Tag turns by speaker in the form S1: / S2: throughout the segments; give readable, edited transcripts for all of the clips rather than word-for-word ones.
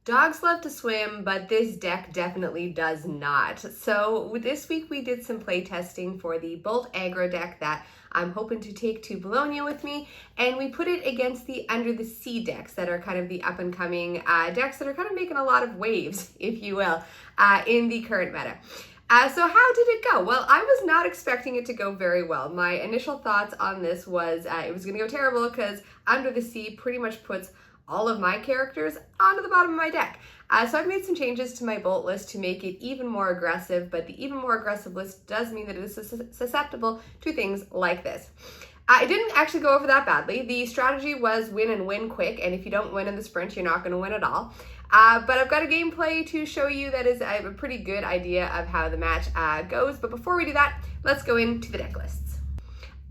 S1: Dogs love to swim, but this deck definitely does not. So this week we did some play testing for the Bolt Aggro deck that I'm hoping to take to Bologna with me, and we put it against the Under the Sea decks that are kind of the up and coming decks that are kind of making a lot of waves, if you will, in the current meta. So how did it go? Well, I was not expecting it to go very well. My initial thoughts on this was it was going to go terrible because Under the Sea pretty much puts all of my characters onto the bottom of my deck. So I've made some changes to my Bolt list to make it even more aggressive, but the even more aggressive list does mean that it is susceptible to things like this. It didn't actually go over that badly. The strategy was win and win quick, and if you don't win in the sprint, you're not going to win at all. But I've got a gameplay to show you that is a pretty good idea of how the match goes. But before we do that, let's go into the deck lists.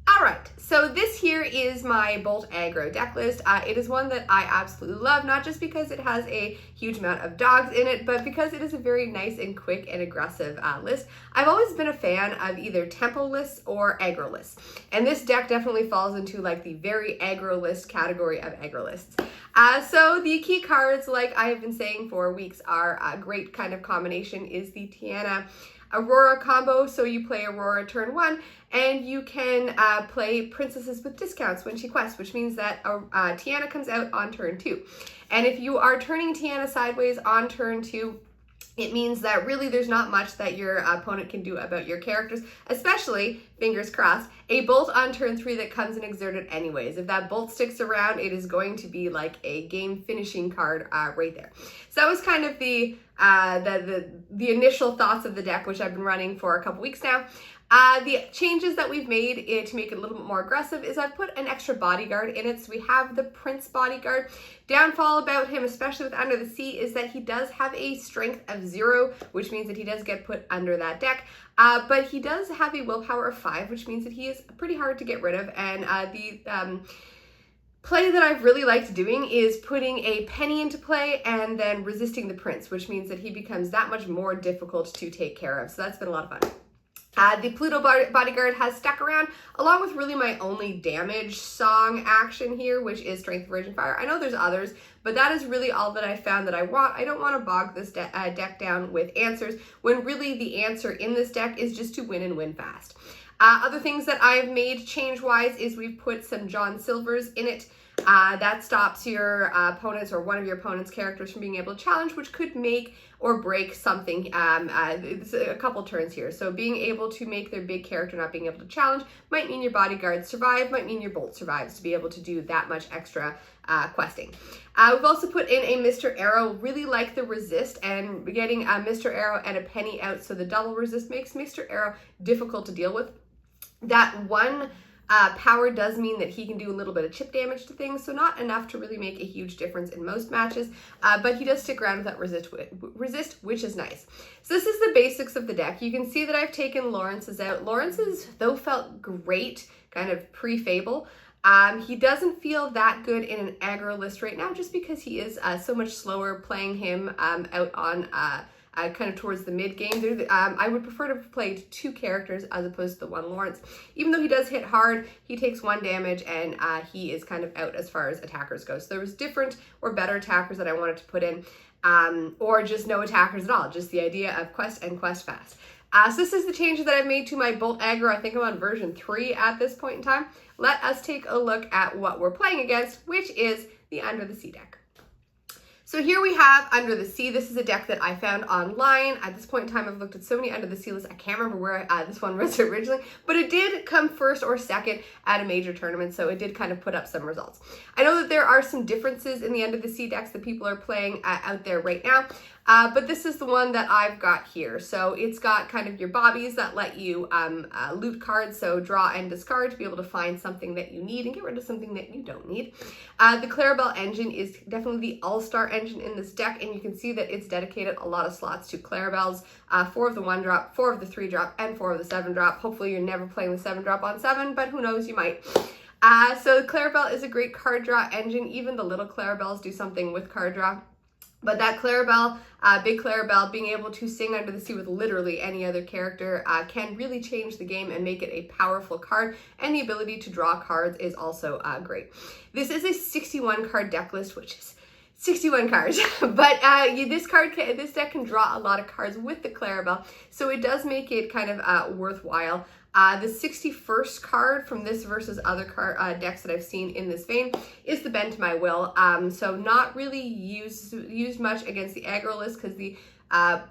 S1: Alright, so this here is my Bolt Aggro deck list. It is one that I absolutely love, not just because it has a huge amount of dogs in it, but because it is a very nice and quick and aggressive list. I've always been a fan of either tempo lists or aggro lists, and this deck definitely falls into like the very aggro list category of aggro lists. So the key cards, like I have been saying for weeks, are a great kind of combination is the Tiana Aurora combo. So you play Aurora turn 1, and you can play princesses with discounts when she quests, which means that Tiana comes out on turn 2. And if you are turning Tiana sideways on turn 2, it means that really there's not much that your opponent can do about your characters, especially, fingers crossed, a bolt on turn 3 that comes and exerted anyways. If that bolt sticks around, it is going to be like a game finishing card right there. So that was kind of the initial thoughts of the deck, which I've been running for a couple weeks now. The changes that we've made to make it a little bit more aggressive is I've put an extra bodyguard in it. So we have the Prince bodyguard. Downfall about him, especially with Under the Sea, is that he does have a strength of 0, which means that he does get put under that deck. But he does have a willpower of 5, which means that he is pretty hard to get rid of. And the play that I've really liked doing is putting a penny into play and then resisting the Prince, which means that he becomes that much more difficult to take care of. So that's been a lot of fun. The Pluto bodyguard has stuck around, along with really my only damage song action here, which is Strength of Rage and Fire. I know there's others, but that is really all that I found that I want. I don't want to bog this deck down with answers, when really the answer in this deck is just to win and win fast. Other things that I have made change-wise is we've put some John Silvers in it. That stops your opponents or one of your opponent's characters from being able to challenge, which could make or break something. It's a couple turns here. So being able to make their big character not being able to challenge might mean your bodyguards survive, might mean your Bolt survives to be able to do that much extra questing. We've also put in a Mr. Arrow, really like the resist, and getting a Mr. Arrow and a penny out so the double resist makes Mr. Arrow difficult to deal with. That one power does mean that he can do a little bit of chip damage to things, so not enough to really make a huge difference in most matches, but he does stick around with that resist, which is nice. So this is the basics of the deck. You can see that I've taken Lawrence's out. Lawrence's, though, felt great, kind of pre-Fable. He doesn't feel that good in an aggro list right now, just because he is so much slower playing him out on kind of towards the mid game. I would prefer to play 2 characters as opposed to the one Lawrence. Even though he does hit hard, he takes 1 damage and he is kind of out as far as attackers go. So there was different or better attackers that I wanted to put in, or just no attackers at all, just the idea of quest and quest fast. So this is the changes that I've made to my Bolt Aggro. I think I'm on version 3 at this point in time. Let us take a look at what we're playing against, which is the Under the Sea deck. So here we have Under the Sea. This is a deck that I found online. At this point in time, I've looked at so many Under the Sea lists, I can't remember where this one was originally, but it did come first or second at a major tournament, so it did kind of put up some results. I know that there are some differences in the Under the Sea decks that people are playing out there right now, but this is the one that I've got here. So it's got kind of your bobbies that let you loot cards, so draw and discard to be able to find something that you need and get rid of something that you don't need. The Clarabelle engine is definitely the all-star engine in this deck, and you can see that it's dedicated a lot of slots to Clarabelles, 4 of the 1-drop, 4 of the 3-drop, and 4 of the 7-drop. Hopefully you're never playing the 7-drop on 7, but who knows, you might. So Clarabelle is a great card draw engine. Even the little Clarabelles do something with card draw. But that Clarabelle, big Clarabelle, being able to sing Under the Sea with literally any other character can really change the game and make it a powerful card, and the ability to draw cards is also great. This is a 61 card deck list, which is 61 cards, but this deck can draw a lot of cards with the Clarabelle, so it does make it kind of worthwhile. The 61st card from this versus other decks that I've seen in this vein is the Bend to My Will. So not really used much against the aggro list, because the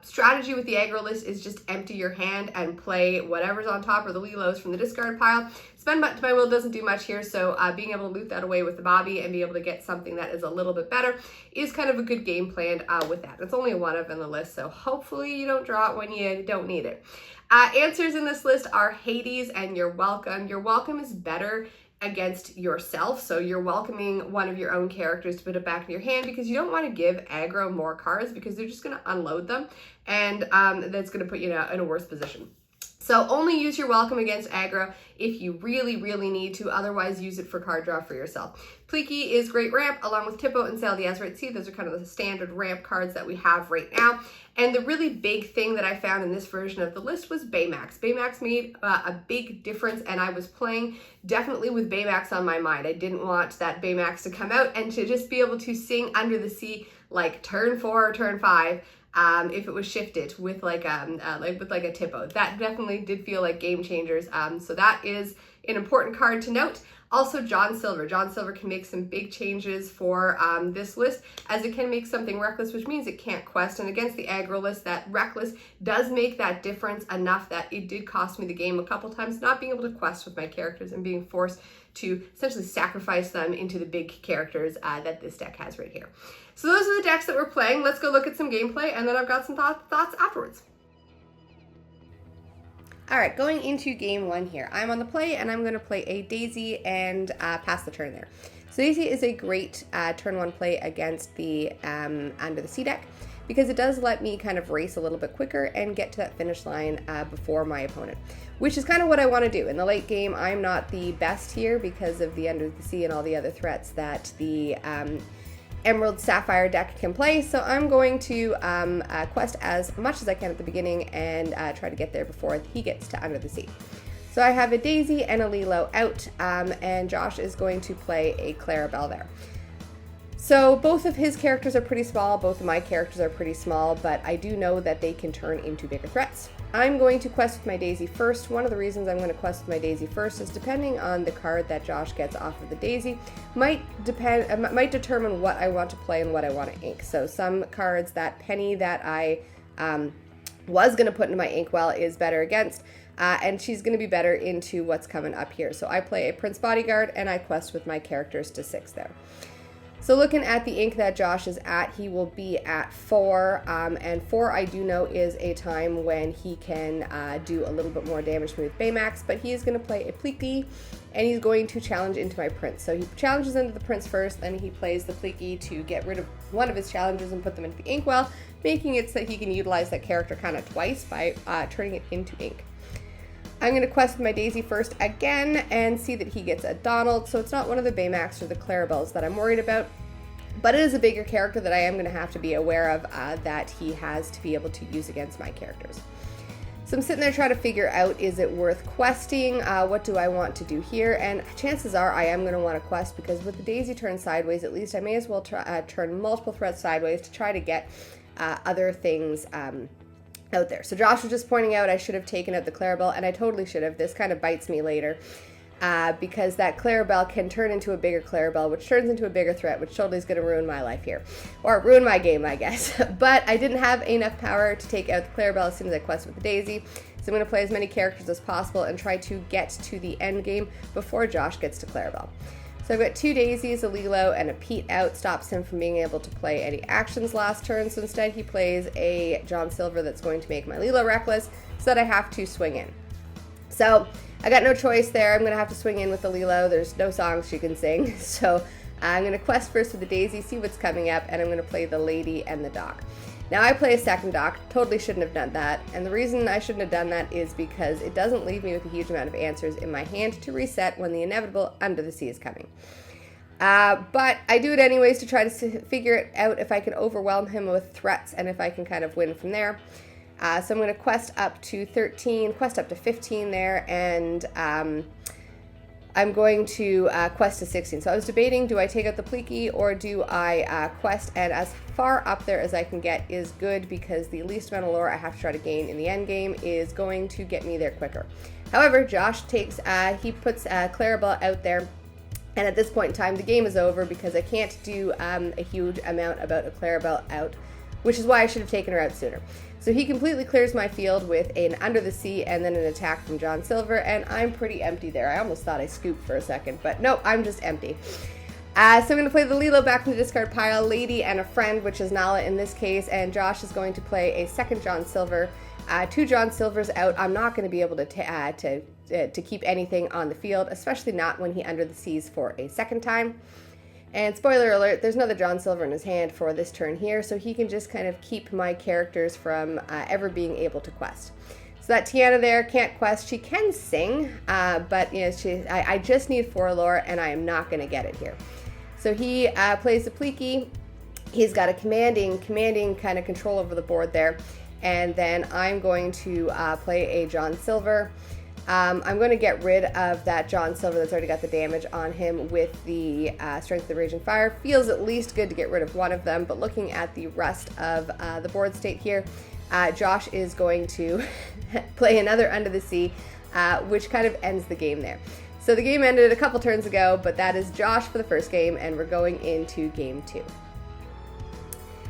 S1: strategy with the aggro list is just empty your hand and play whatever's on top or the Lilos from the discard pile. Spend to My Will doesn't do much here, so being able to loot that away with the Bobby and be able to get something that is a little bit better is kind of a good game plan with that. It's only one of in the list, so hopefully you don't draw it when you don't need it. Answers in this list are Hades and You're Welcome. You're Welcome is better against yourself, so you're welcoming one of your own characters to put it back in your hand, because you don't want to give aggro more cards, because they're just going to unload them, and that's going to put you in a worse position. So only use Your Welcome against aggro if you really, really need to. Otherwise, use it for card draw for yourself. Pleaky is great ramp, along with Tippo and Sail the Azurite Sea. Those are kind of the standard ramp cards that we have right now. And the really big thing that I found in this version of the list was Baymax. Baymax made a big difference, and I was playing definitely with Baymax on my mind. I didn't want that Baymax to come out and to just be able to sing Under the Sea like turn 4 or turn 5. If it was shifted with like a Tippo. That definitely did feel like game changers. So that is an important card to note. Also, John Silver. John Silver can make some big changes for this list, as it can make something reckless, which means it can't quest. And against the aggro list, that reckless does make that difference enough that it did cost me the game a couple times, not being able to quest with my characters and being forced to essentially sacrifice them into the big characters that this deck has right here. So those are the decks that we're playing. Let's go look at some gameplay, and then I've got some thoughts afterwards. All right, going into game one here. I'm on the play, and I'm going to play a Daisy and pass the turn there. So Daisy is a great turn one play against the Under the Sea deck, because it does let me kind of race a little bit quicker and get to that finish line before my opponent, which is kind of what I want to do. In the late game, I'm not the best here because of the Under the Sea and all the other threats that the Emerald Sapphire deck can play, so I'm going to quest as much as I can at the beginning and try to get there before he gets to Under the Sea. So I have a Daisy and a Lilo out, and Josh is going to play a Clarabelle there. So both of his characters are pretty small, both of my characters are pretty small, but I do know that they can turn into bigger threats. I'm going to quest with my Daisy first. One of the reasons I'm going to quest with my Daisy first is depending on the card that Josh gets off of the Daisy might determine what I want to play and what I want to ink. So some cards, that Penny that I was going to put into my inkwell is better against, and she's going to be better into what's coming up here. So I play a Prince Bodyguard, and I quest with my characters to 6 there. So looking at the ink that Josh is at, he will be at 4, and 4 I do know is a time when he can do a little bit more damage to me with Baymax, but he is going to play a Pleaky, and he's going to challenge into my Prince. So he challenges into the Prince first, then he plays the Pleaky to get rid of one of his challenges and put them into the inkwell, making it so that he can utilize that character kind of twice by turning it into ink. I'm going to quest with my Daisy first again and see that he gets a Donald, so it's not one of the Baymax or the Clarabelles that I'm worried about, but it is a bigger character that I am going to have to be aware of that he has to be able to use against my characters. So I'm sitting there trying to figure out, is it worth questing? What do I want to do here? And chances are I am going to want to quest, because with the Daisy turn sideways, at least I may as well turn multiple threats sideways to try to get other things out there. So Josh was just pointing out I should have taken out the Clarabelle, and I totally should have. This kind of bites me later because that Clarabelle can turn into a bigger Clarabelle, which turns into a bigger threat, which totally is going to ruin my life here, or ruin my game, I guess. But I didn't have enough power to take out the Clarabelle as soon as I quest with the Daisy, so I'm going to play as many characters as possible and try to get to the end game before Josh gets to Clarabelle. So I've got 2 Daisies, a Lilo, and a Pete out. Stops him from being able to play any actions last turn, so instead he plays a John Silver that's going to make my Lilo reckless, so that I have to swing in. So I got no choice there. I'm going to have to swing in with the Lilo. There's no songs she can sing, so I'm going to quest first with the Daisy, see what's coming up, and I'm going to play the Lady and the Doc. Now I play a second Doc, totally shouldn't have done that, and the reason I shouldn't have done that is because it doesn't leave me with a huge amount of answers in my hand to reset when the inevitable Under the Sea is coming. But I do it anyways to try to figure it out if I can overwhelm him with threats and if I can kind of win from there. So I'm going to quest up to 13, quest up to 15 there, and I'm going to quest to 16. So I was debating, do I take out the Pleaky or do I quest? And as far up there as I can get is good, because the least amount of lore I have to try to gain in the end game is going to get me there quicker. However, Josh takes, he puts Clarabelle out there. And at this point in time, the game is over because I can't do a huge amount about a Clarabelle out, which is why I should have taken her out sooner. So he completely clears my field with an Under the Sea and then an attack from John Silver, and I'm pretty empty there. I almost thought I scooped for a second, but no, I'm just empty. So I'm going to play the Lilo back in the discard pile, Lady and a Friend, which is Nala in this case, and Josh is going to play a second John Silver. 2 John Silvers out. I'm not going to be able to keep anything on the field, especially not when he Under the Seas for a second time. And spoiler alert, there's another John Silver in his hand for this turn here, so he can just kind of keep my characters from ever being able to quest. So that Tiana there can't quest. She can sing, but you know, I just need 4 lore, and I am not going to get it here. So he plays the Pleaky. He's got a commanding kind of control over the board there. And then I'm going to play a John Silver. I'm going to get rid of that John Silver that's already got the damage on him with the Strength of the Raging Fire. Feels at least good to get rid of one of them, but looking at the rest of the board state here, Josh is going to play another Under the Sea, which kind of ends the game there. So the game ended a couple turns ago, but that is Josh for the first game, and we're going into game 2.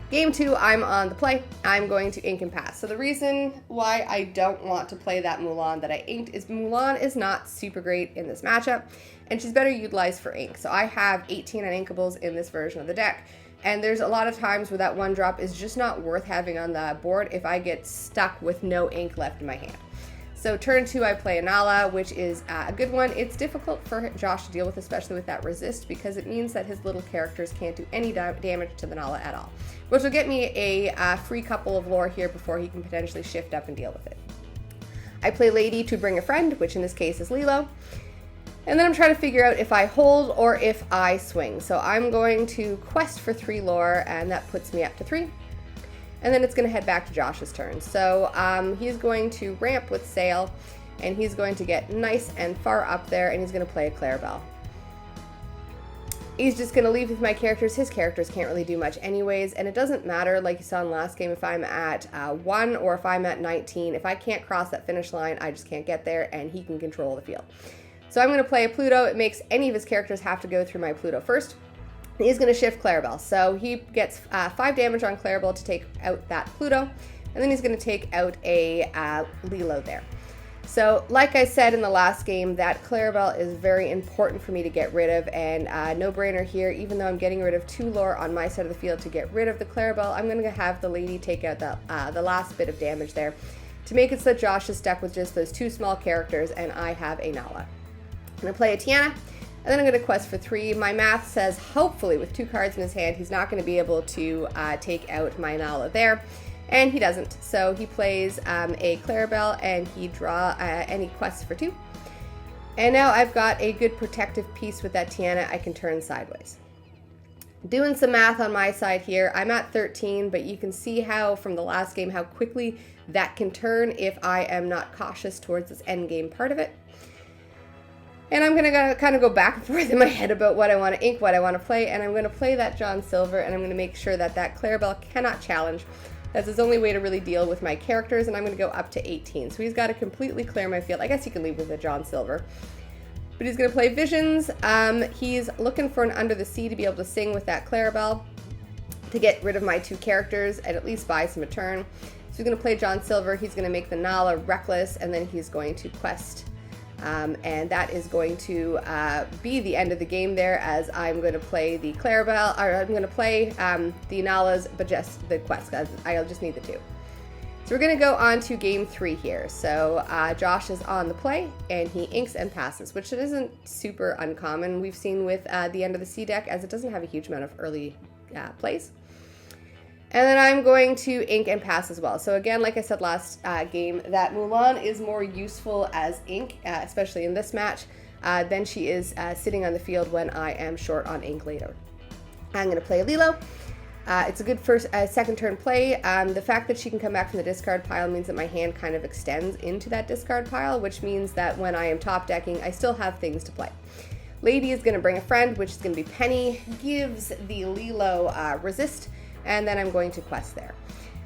S1: Game 2, I'm on the play. I'm going to ink and pass. So the reason why I don't want to play that Mulan that I inked is Mulan is not super great in this matchup, and she's better utilized for ink. So I have 18 uninkables in this version of the deck, and there's a lot of times where that 1 drop is just not worth having on the board if I get stuck with no ink left in my hand. So turn 2, I play a Nala, which is a good one. It's difficult for Josh to deal with, especially with that resist, because it means that his little characters can't do any damage to the Nala at all, which will get me a free couple of lore here before he can potentially shift up and deal with it. I play Lady to bring a friend, which in this case is Lilo. And then I'm trying to figure out if I hold or if I swing. So I'm going to quest for 3 lore, and that puts me up to 3. And then it's going to head back to Josh's turn. So he's going to ramp with Sail, and he's going to get nice and far up there, and he's going to play a Clarabelle. He's just going to leave with my characters. His characters can't really do much anyways, and it doesn't matter, like you saw in the last game, if I'm at 1 or if I'm at 19. If I can't cross that finish line, I just can't get there, and he can control the field. So I'm going to play a Pluto. It makes any of his characters have to go through my Pluto first. He's going to shift Clarabelle. So he gets 5 damage on Clarabelle to take out that Pluto, and then he's going to take out a Lilo there. So like I said in the last game, that Clarabelle is very important for me to get rid of, and no brainer here. Even though I'm getting rid of 2 lore on my side of the field to get rid of the Clarabelle, I'm going to have the Lady take out the last bit of damage there to make it so Josh is stuck with just those 2 small characters, and I have a Nala. I'm going to play a Tiana. And then I'm going to quest for 3. My math says, hopefully, with 2 cards in his hand, he's not going to be able to take out my Nala there. And he doesn't. So he plays a Clarabelle, and he he quests for 2. And now I've got a good protective piece with that Tiana. I can turn sideways. Doing some math on my side here. I'm at 13, but you can see how, from the last game, how quickly that can turn if I am not cautious towards this end game part of it. And I'm going to kind of go back and forth in my head about what I want to ink, what I want to play, and I'm going to play that John Silver, and I'm going to make sure that that Clarabelle cannot challenge. That's his only way to really deal with my characters, and I'm going to go up to 18. So he's got to completely clear my field. I guess he can leave with a John Silver. But he's going to play Visions. He's looking for an Under the Sea to be able to sing with that Clarabelle to get rid of my 2 characters and at least buy some a turn. So he's going to play John Silver. He's going to make the Nala Reckless, and then he's going to quest. And that is going to be the end of the game there, as I'm going to play the Clarabelle, or I'm going to play the Nalas, but just the quest, because I'll just need the 2. So we're going to go on to game 3 here. So Josh is on the play, and he inks and passes, which isn't super uncommon. We've seen with the End of the Sea deck, as it doesn't have a huge amount of early plays. And then I'm going to ink and pass as well. So again, like I said last game, that Mulan is more useful as ink, especially in this match, than she is sitting on the field when I am short on ink later. I'm going to play Lilo. It's a good second turn play. The fact that she can come back from the discard pile means that my hand kind of extends into that discard pile, which means that when I am top decking, I still have things to play. Lady is going to bring a friend, which is going to be Penny, gives the Lilo resist, and then I'm going to quest there.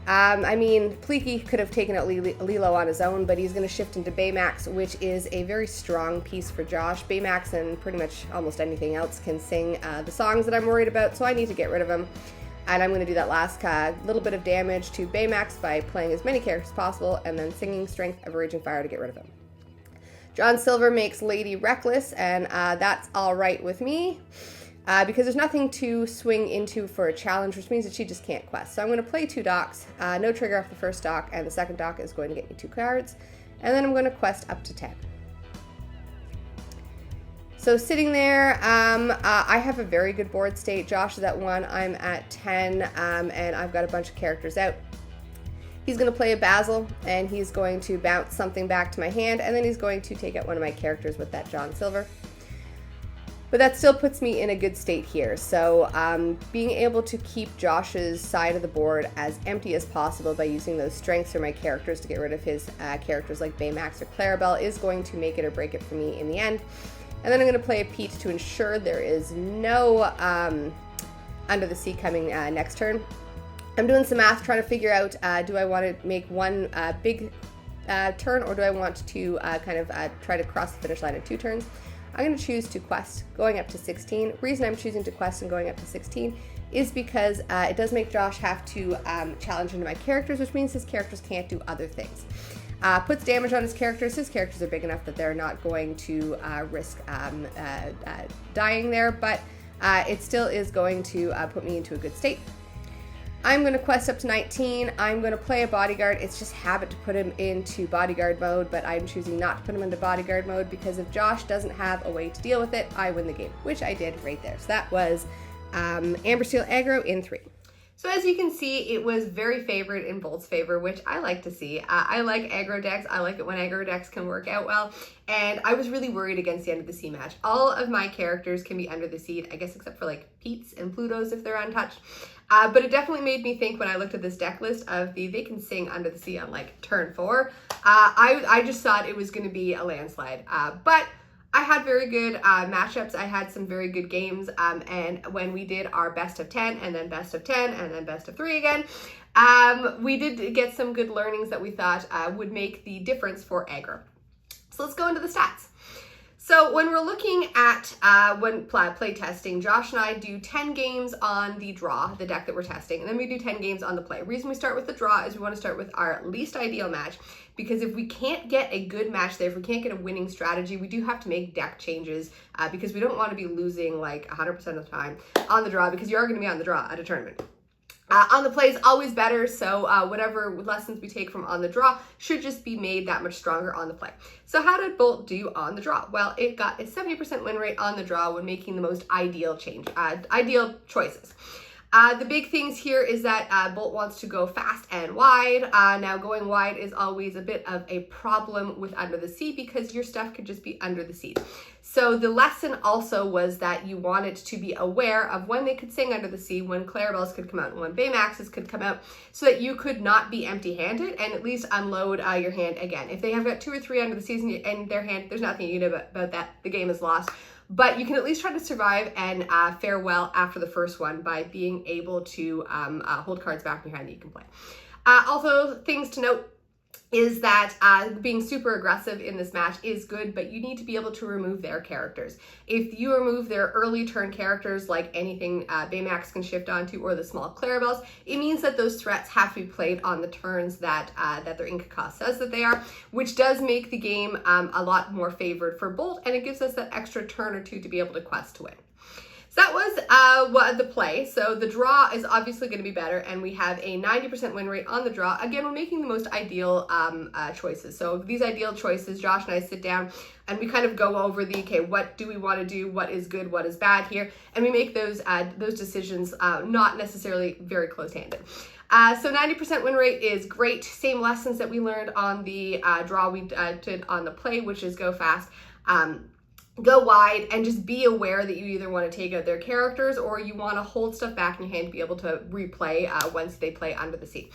S1: I mean, Pleaky could have taken out Lilo on his own, but he's going to shift into Baymax, which is a very strong piece for Josh. Baymax and pretty much almost anything else can sing the songs that I'm worried about, so I need to get rid of him. And I'm going to do that last little bit of damage to Baymax by playing as many characters as possible and then singing Strength of a Raging Fire to get rid of him. John Silver makes Lady Reckless, and that's all right with me. Because there's nothing to swing into for a challenge, which means that she just can't quest. So I'm going to play 2 docks, no trigger off the first dock, and the second dock is going to get me 2 cards. And then I'm going to quest up to 10. So sitting there, I have a very good board state. Josh is at 1, I'm at 10, and I've got a bunch of characters out. He's going to play a Basil, and he's going to bounce something back to my hand, and then he's going to take out one of my characters with that John Silver. But that still puts me in a good state here. So being able to keep Josh's side of the board as empty as possible by using those strengths for my characters to get rid of his characters like Baymax or Clarabelle is going to make it or break it for me in the end. And then I'm going to play a Pete to ensure there is no Under the Sea coming next turn. I'm doing some math trying to figure out, do I want to make one big turn, or do I want to try to cross the finish line in 2 turns? I'm going to choose to quest, going up to 16. The reason I'm choosing to quest and going up to 16 is because it does make Josh have to challenge into my characters, which means his characters can't do other things. Puts damage on his characters. His characters are big enough that they're not going to risk dying there, but it still is going to put me into a good state. I'm going to quest up to 19. I'm going to play a bodyguard. It's just habit to put him into bodyguard mode, but I'm choosing not to put him into bodyguard mode because if Josh doesn't have a way to deal with it, I win the game, which I did right there. So that was Amber Steel Aggro in 3. So as you can see, it was very favored in Bolt's favor, which I like to see. I like aggro decks. I like it when aggro decks can work out well. And I was really worried against the Under the Sea match. All of my characters can be Under the Sea, I guess except for like Pete's and Pluto's if they're untouched. But it definitely made me think when I looked at this deck list of they can sing Under the Sea on like turn 4. I just thought it was going to be a landslide. But I had very good matchups. I had some very good games, and when we did our best of 10 and then best of 10 and then best of 3 again, we did get some good learnings that we thought would make the difference for aggro. So let's go into the stats. So when we're looking at play testing, Josh and I do 10 games on the draw, the deck that we're testing, and then we do 10 games on the play. The reason we start with the draw is we want to start with our least ideal match, because if we can't get a good match there, if we can't get a winning strategy, we do have to make deck changes because we don't want to be losing like 100% of the time on the draw, because you are going to be on the draw at a tournament. On the play is always better, so whatever lessons we take from on the draw should just be made that much stronger on the play. So how did Bolt do on the draw? Well, it got a 70% win rate on the draw when making the most ideal choices. The big things here is that Bolt wants to go fast and wide. Now going wide is always a bit of a problem with Under the Sea because your stuff could just be under the sea. So the lesson also was that you wanted to be aware of when they could sing Under the Sea, when Clarabelle's could come out, and when Baymax's could come out, so that you could not be empty-handed and at least unload your hand again. If they have got 2 or 3 Under the Seas in their hand, there's nothing you can do about that. The game is lost. But you can at least try to survive and fare well after the first one by being able to hold cards back in your hand that you can play. Also, things to note is that being super aggressive in this match is good, but you need to be able to remove their characters. If you remove their early turn characters, like anything Baymax can shift onto, or the small Clarabelles, it means that those threats have to be played on the turns that their Inca cost says that they are, which does make the game a lot more favored for Bolt, and it gives us that extra turn or 2 to be able to quest to win. So that was the play. So the draw is obviously going to be better, and we have a 90% win rate on the draw. Again, we're making the most ideal choices. So these ideal choices, Josh and I sit down and we kind of go over okay, what do we want to do? What is good? What is bad here? And we make those decisions not necessarily very close-handed. So 90% win rate is great. Same lessons that we learned on the draw we did on the play, which is go fast go wide and just be aware that you either want to take out their characters or you want to hold stuff back in your hand to be able to replay once they play Under the Sea.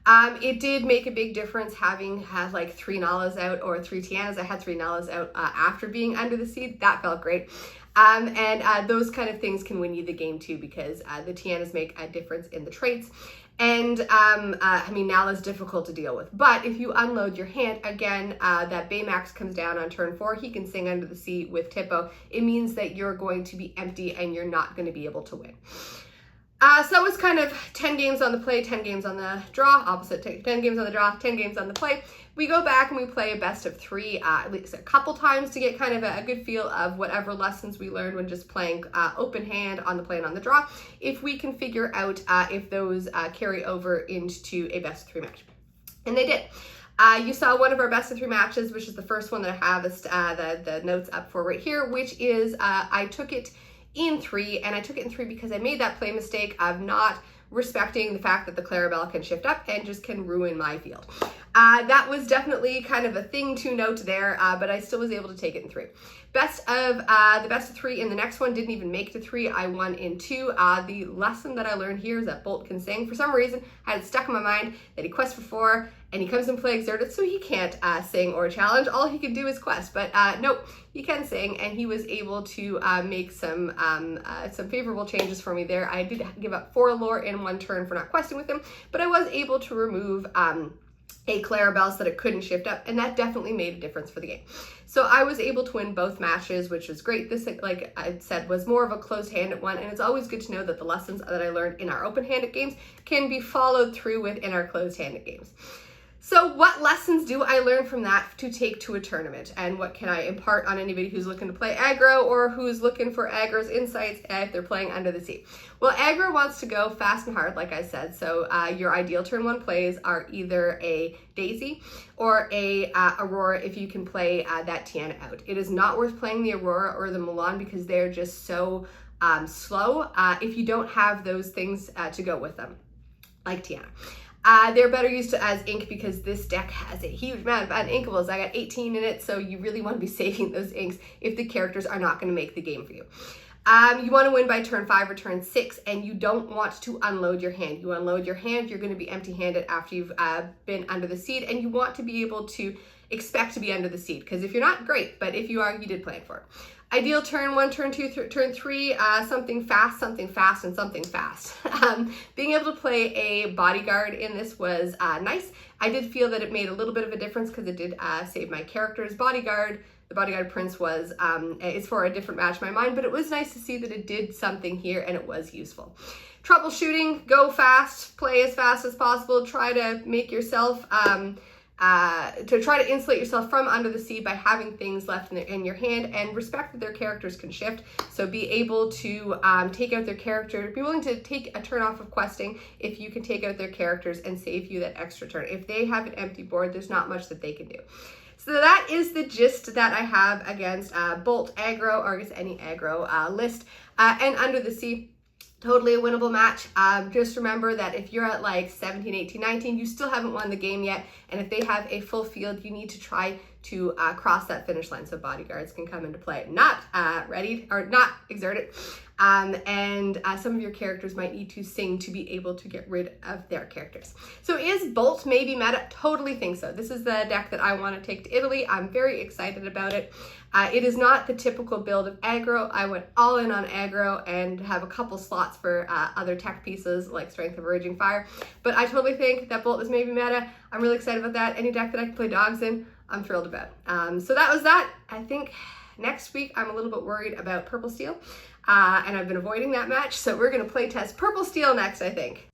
S1: It did make a big difference having had like 3 Nalas out or 3 Tianas. I had 3 Nalas out after being Under the Sea. That felt great. Those kind of things can win you the game too, because the Tianas make a difference in the traits. And I mean, Nala's difficult to deal with, but if you unload your hand, again, that Baymax comes down on turn 4, he can sing Under the Sea with Tippo. It means that you're going to be empty and you're not going to be able to win. So that was kind of 10 games on the play, 10 games on the draw, opposite, 10 games on the draw, 10 games on the play. We go back and we play a best of 3 at least a couple times to get kind of a good feel of whatever lessons we learned when just playing open hand on the play and on the draw, if we can figure out if those carry over into a best of 3 match. And they did. You saw one of our best of 3 matches, which is the first one that I have the notes up for right here, which is I took it in 3, and I took it in 3 because I made that play mistake of not respecting the fact that the Clarabelle can shift up and just can ruin my field. That was definitely kind of a thing to note there, but I still was able to take it in 3. The best of 3 in the next one didn't even make it to 3. I won in 2. The lesson that I learned here is that Bolt can sing. For some reason, I had it stuck in my mind that he quests for 4 and he comes and play Exerted, so he can't sing or challenge. All he can do is quest, but nope, he can sing, and he was able to make some favorable changes for me there. I did give up 4 lore in 1 turn for not questing with him, but I was able to remove a Clarabelle so that it couldn't shift up, and that definitely made a difference for the game. So I was able to win both matches, which was great. This, like I said, was more of a closed-handed one, and it's always good to know that the lessons that I learned in our open-handed games can be followed through with in our closed-handed games. So what lessons do I learn from that to take to a tournament? And what can I impart on anybody who's looking to play aggro or who's looking for aggro's insights if they're playing Under the Sea? Well, aggro wants to go fast and hard, like I said. So your ideal turn 1 plays are either a Daisy or a Aurora if you can play that Tiana out. It is not worth playing the Aurora or the Milan because they're just so slow if you don't have those things to go with them, like Tiana. They're better used as ink because this deck has a huge amount of uninkables. I got 18 in it, so you really want to be saving those inks if the characters are not going to make the game for you. You want to win by turn 5 or turn 6, and you don't want to unload your hand. You unload your hand, you're going to be empty-handed after you've been under the seed, and you want to be able to expect to be under the seed, because if you're not, great, but if you are, you did plan for it. Ideal turn 1, turn 2, turn 3, something fast, and something fast. Being able to play a bodyguard in this was nice. I did feel that it made a little bit of a difference because it did save my character's bodyguard. The bodyguard prince was, it's for a different match in my mind, but it was nice to see that it did something here and it was useful. Troubleshooting, go fast, play as fast as possible, try to make yourself, to try to insulate yourself from Under the Sea by having things left in your hand, and respect that their characters can shift. So be able to take out their character, be willing to take a turn off of questing if you can take out their characters and save you that extra turn. If they have an empty board, there's not much that they can do. So that is the gist that I have against Bolt Aggro, or I guess any aggro list, and Under the Sea. Totally a winnable match. Just remember that if you're at like 17, 18, 19, you still haven't won the game yet. And if they have a full field, you need to try to cross that finish line so bodyguards can come into play. Not ready or not exerted. Some of your characters might need to sing to be able to get rid of their characters. So is Bolt maybe meta? Totally think so. This is the deck that I want to take to Italy. I'm very excited about it. It is not the typical build of aggro. I went all in on aggro and have a couple slots for other tech pieces like Strength of a Raging Fire. But I totally think that Bolt is maybe meta. I'm really excited about that. Any deck that I can play dogs in, I'm thrilled about. So that was that. I think next week I'm a little bit worried about Purple Steel. And I've been avoiding that match. So we're going to play test Purple Steel next, I think.